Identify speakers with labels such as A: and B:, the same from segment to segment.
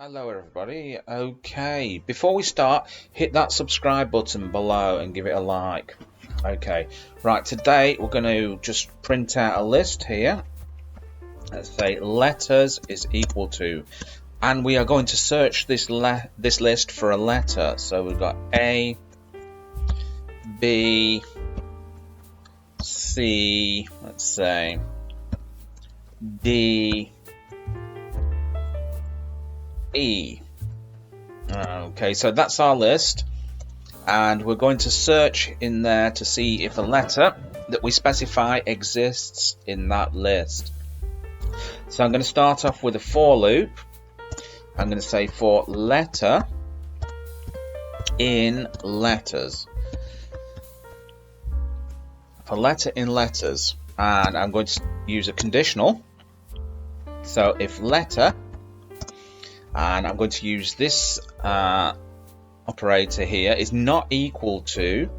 A: Hello everybody. Okay, before we start, hit that subscribe button below and give it a like. Okay, right, today we're going to just print out a list here. Let's say letters is equal to, and we are going to search this list for a letter. So we've got A, B, C, let's say D, E. Okay, so that's our list, and we're going to search in there to see if a letter that we specify exists in that list. So I'm going to start off with a for loop. I'm going to say for letter in letters. For letter in letters, and I'm going to use a conditional. So if letter, and I'm going to use this operator here, is not equal to,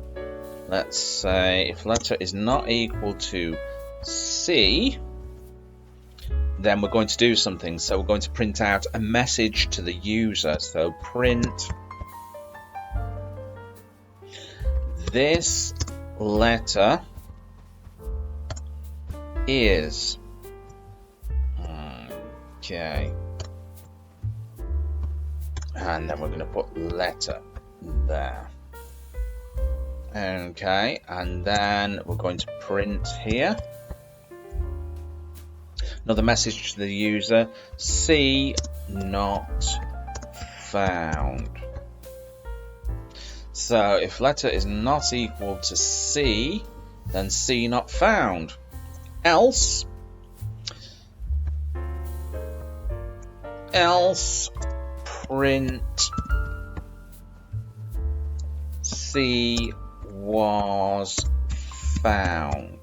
A: let's say if letter is not equal to C, then we're going to do something. So we're going to print out a message to the user. So print this letter is, okay, and then we're going to put letter there. Okay, and then we're going to print here another message to the user, C not found. So if letter is not equal to C, then C not found. Else print C was found.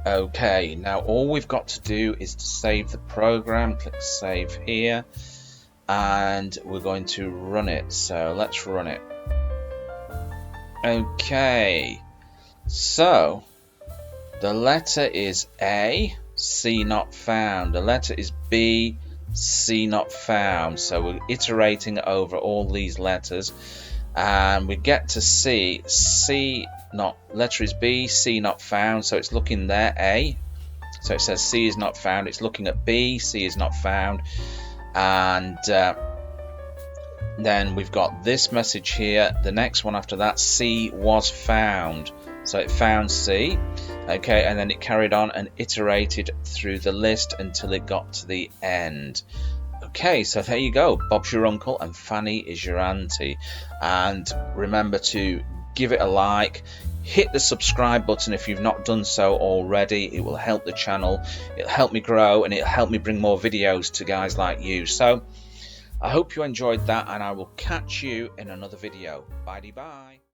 A: Okay, now all we've got to do is to save the program. Click save here, and we're going to run it. So let's run it. Okay, so the letter is A, C not found. The letter is B, C not found. So we're iterating over all these letters, and we get to C. Letter is B, C not found. So it's looking there, A. So it says C is not found. It's looking at B, C is not found, and then we've got this message here. The next one after that, C was found. So it found C. Okay, and then it carried on and iterated through the list until it got to the end. Okay, so there you go. Bob's your uncle and Fanny is your auntie. And remember to give it a like, hit the subscribe button if you've not done so already. It will help the channel, it'll help me grow, and it'll help me bring more videos to guys like you. So I hope you enjoyed that, and I will catch you in another video. Bye-bye.